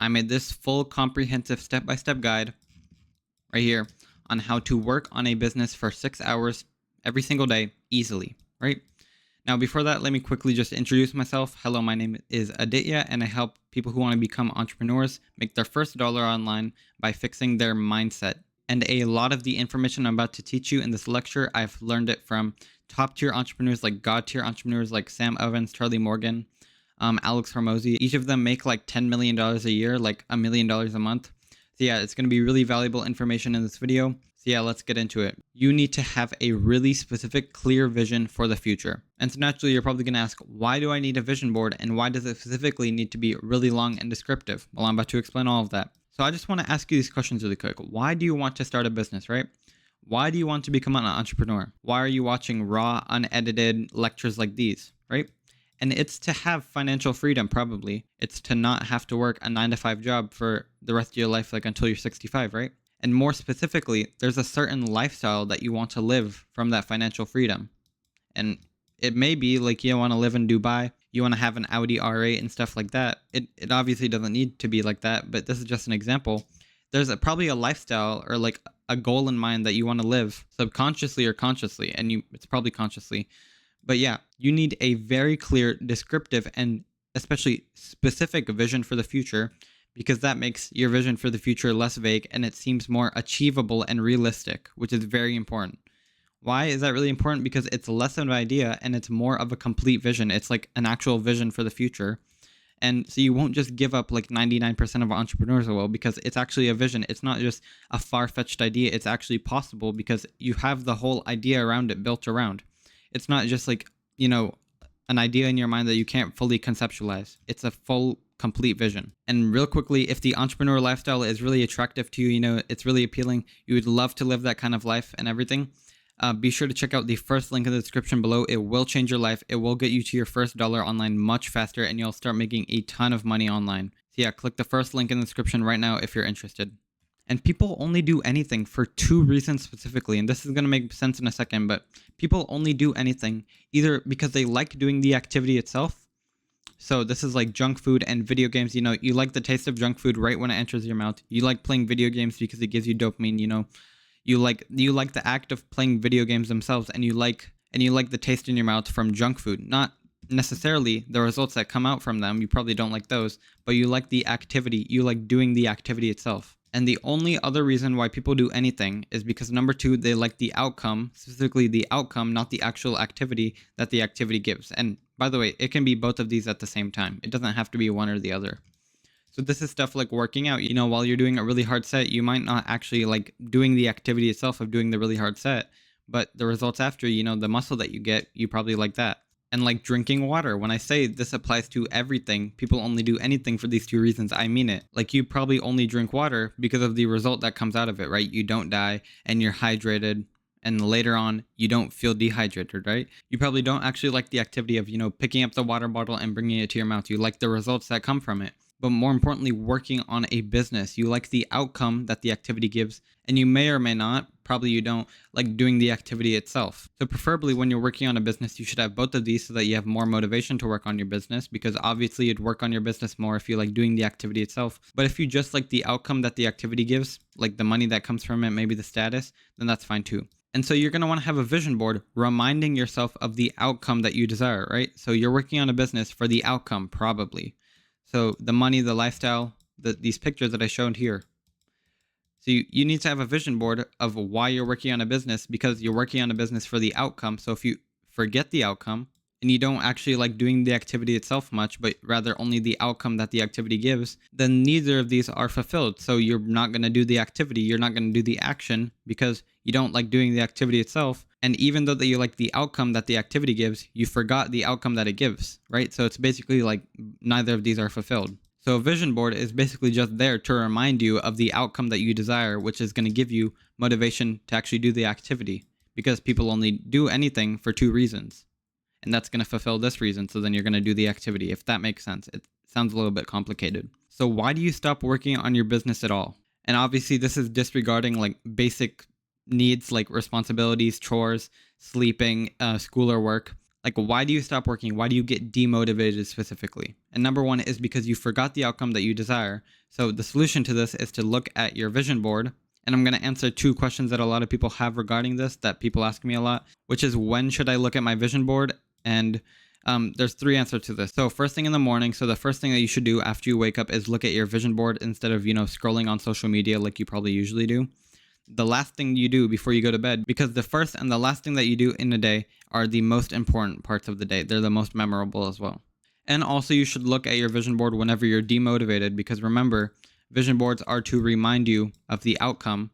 I made this full comprehensive step-by-step guide right here on how to work on a business for 6 hours every single day easily, right? Now, before that, let me quickly just introduce myself. Hello, my name is Aditya, and I help people who want to become entrepreneurs make their first dollar online by fixing their mindset. And a lot of the information I'm about to teach you in this lecture, I've learned it from top tier entrepreneurs like God tier entrepreneurs like Sam Evans, Charlie Morgan, Alex Hormozy. Each of them make like $10 million a year, like $1 million a month. So yeah, it's going to be really valuable information in this video. So yeah, let's get into it. You need to have a really specific, clear vision for the future. And so naturally, you're probably going to ask, why do I need a vision board? And why does it specifically need to be really long and descriptive? Well, I'm about to explain all of that. So I just want to ask you these questions really quick. Why do you want to start a business, right? Why do you want to become an entrepreneur? Why are you watching raw, unedited lectures like these, right? And it's to have financial freedom, probably. It's to not have to work a 9 to 5 job for the rest of your life, like until you're 65, right? And more specifically, there's a certain lifestyle that you want to live from that financial freedom. And it may be like you want to live in Dubai, you want to have an Audi R8 and stuff like that. It obviously doesn't need to be like that, but this is just an example. There's probably a lifestyle or like a goal in mind that you want to live subconsciously or consciously, and it's probably consciously. But yeah, you need a very clear, descriptive, and especially specific vision for the future, because that makes your vision for the future less vague and it seems more achievable and realistic, which is very important. Why is that really important? Because it's less of an idea and it's more of a complete vision. It's like an actual vision for the future. And so you won't just give up like 99% of entrepreneurs will, because it's actually a vision. It's not just a far-fetched idea. It's actually possible because you have the whole idea around it built around. It's not just like, an idea in your mind that you can't fully conceptualize. It's a full, complete vision. And real quickly, if the entrepreneur lifestyle is really attractive to you, it's really appealing, you would love to live that kind of life and everything, be sure to check out the first link in the description below. It will change your life. It will get you to your first dollar online much faster, and you'll start making a ton of money online. So yeah, click the first link in the description right now if you're interested. And people only do anything for two reasons specifically, and this is going to make sense in a second, but people only do anything either because they like doing the activity itself. So this is like junk food and video games. You like the taste of junk food right when it enters your mouth. You like playing video games because it gives you dopamine. You like the act of playing video games themselves, and you like the taste in your mouth from junk food. Not necessarily the results that come out from them. You probably don't like those, but you like the activity. You like doing the activity itself. And the only other reason why people do anything is because number two, they like the outcome, specifically the outcome, not the actual activity that the activity gives. And by the way, it can be both of these at the same time. It doesn't have to be one or the other. So this is stuff like working out. While you're doing a really hard set, you might not actually like doing the activity itself of doing the really hard set, but the results after, the muscle that you get, you probably like that. And like drinking water. When I say this applies to everything, people only do anything for these two reasons, I mean it. Like you probably only drink water because of the result that comes out of it, right? You don't die and you're hydrated, and later on you don't feel dehydrated, right? You probably don't actually like the activity of, picking up the water bottle and bringing it to your mouth. You like the results that come from it. But more importantly, working on a business. You like the outcome that the activity gives, and you may or may not, probably you don't, like doing the activity itself. So preferably when you're working on a business, you should have both of these so that you have more motivation to work on your business, because obviously you'd work on your business more if you like doing the activity itself. But if you just like the outcome that the activity gives, like the money that comes from it, maybe the status, then that's fine too. And so you're going to want to have a vision board reminding yourself of the outcome that you desire, right? So you're working on a business for the outcome, probably. So the money, the lifestyle, these pictures that I showed here. So you need to have a vision board of why you're working on a business, because you're working on a business for the outcome. So if you forget the outcome and you don't actually like doing the activity itself much, but rather only the outcome that the activity gives, then neither of these are fulfilled. So you're not going to do the activity. You're not going to do the action because you don't like doing the activity itself. And even though that you like the outcome that the activity gives, you forgot the outcome that it gives, right? So it's basically like neither of these are fulfilled. So a vision board is basically just there to remind you of the outcome that you desire, which is going to give you motivation to actually do the activity, because people only do anything for two reasons. And that's going to fulfill this reason. So then you're going to do the activity, if that makes sense. It sounds a little bit complicated. So why do you stop working on your business at all? And obviously this is disregarding like basic needs like responsibilities, chores, sleeping, school or work. Like, why do you stop working? Why do you get demotivated specifically? And number one is because you forgot the outcome that you desire. So the solution to this is to look at your vision board. And I'm going to answer two questions that a lot of people have regarding this that people ask me a lot, which is when should I look at my vision board? And there's three answers to this. So first thing in the morning. So the first thing that you should do after you wake up is look at your vision board instead of, scrolling on social media like you probably usually do. The last thing you do before you go to bed, because the first and the last thing that you do in a day are the most important parts of the day. They're the most memorable as well. And also you should look at your vision board whenever you're demotivated, because remember, vision boards are to remind you of the outcome,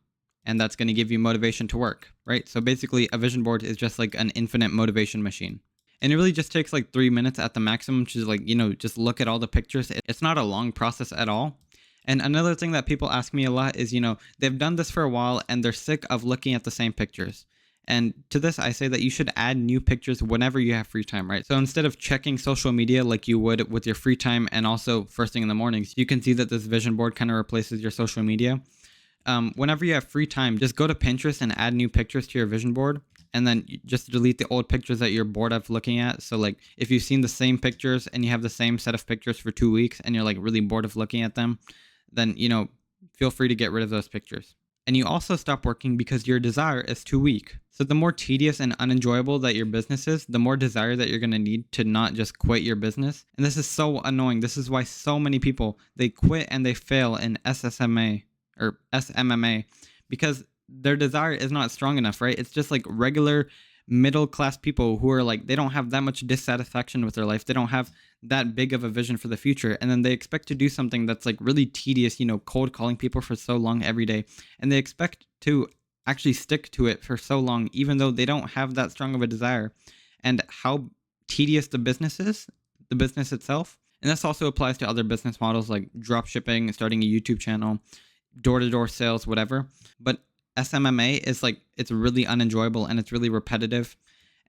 and that's going to give you motivation to work, right? So basically a vision board is just like an infinite motivation machine. And it really just takes like 3 minutes at the maximum to just look at all the pictures. It's not a long process at all. And another thing that people ask me a lot is, they've done this for a while and they're sick of looking at the same pictures. And to this, I say that you should add new pictures whenever you have free time, right? So instead of checking social media like you would with your free time and also first thing in the mornings, you can see that this vision board kind of replaces your social media. Whenever you have free time, just go to Pinterest and add new pictures to your vision board. And then just delete the old pictures that you're bored of looking at. So like if you've seen the same pictures and you have the same set of pictures for 2 weeks and you're like really bored of looking at them, then, feel free to get rid of those pictures. And you also stop working because your desire is too weak. So the more tedious and unenjoyable that your business is, the more desire that you're going to need to not just quit your business. And this is so annoying. This is why so many people, they quit and they fail in SSMA or SMMA because their desire is not strong enough, right? It's just like regular middle class people who are like, they don't have that much dissatisfaction with their life. They don't have that big of a vision for the future. And then they expect to do something that's like really tedious, cold calling people for so long every day. And they expect to actually stick to it for so long, even though they don't have that strong of a desire. And how tedious the business is, the business itself. And this also applies to other business models like drop shipping, starting a YouTube channel, door-to-door sales, whatever. But SMMA is like, it's really unenjoyable and it's really repetitive.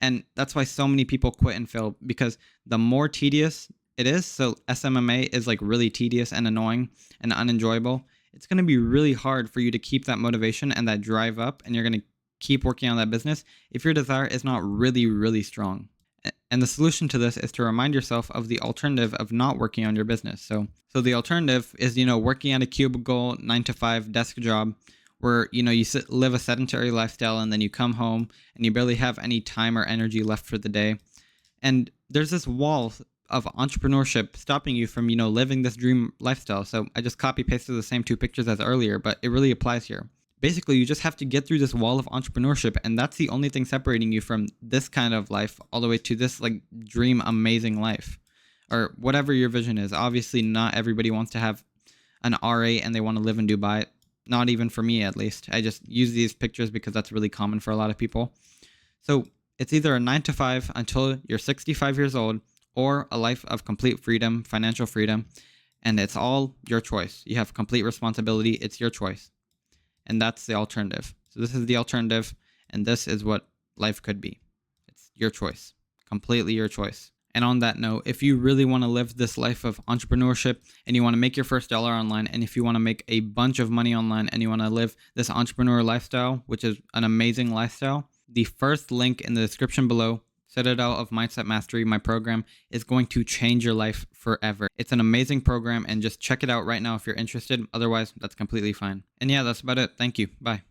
And that's why so many people quit and fail, because the more tedious it is, so SMMA is like really tedious and annoying and unenjoyable, it's going to be really hard for you to keep that motivation and that drive up, and you're going to keep working on that business if your desire is not really, really strong. And the solution to this is to remind yourself of the alternative of not working on your business. So the alternative is, working at a cubicle, 9-to-5 desk job, where, you live a sedentary lifestyle and then you come home and you barely have any time or energy left for the day. And there's this wall of entrepreneurship stopping you from, living this dream lifestyle. So I just copy pasted the same two pictures as earlier, but it really applies here. Basically, you just have to get through this wall of entrepreneurship, and that's the only thing separating you from this kind of life all the way to this like dream amazing life, or whatever your vision is. Obviously, not everybody wants to have an R8 and they want to live in Dubai. Not even for me, at least. I just use these pictures because that's really common for a lot of people. So it's either a 9-to-5 until you're 65 years old, or a life of complete freedom, financial freedom. And it's all your choice. You have complete responsibility. It's your choice. And that's the alternative. So this is the alternative, and this is what life could be. It's your choice. Completely your choice. And on that note, if you really want to live this life of entrepreneurship and you want to make your first dollar online, and if you want to make a bunch of money online and you want to live this entrepreneur lifestyle, which is an amazing lifestyle, the first link in the description below, Citadel of Mindset Mastery, my program, is going to change your life forever. It's an amazing program, and just check it out right now if you're interested. Otherwise, that's completely fine. And yeah, that's about it. Thank you. Bye.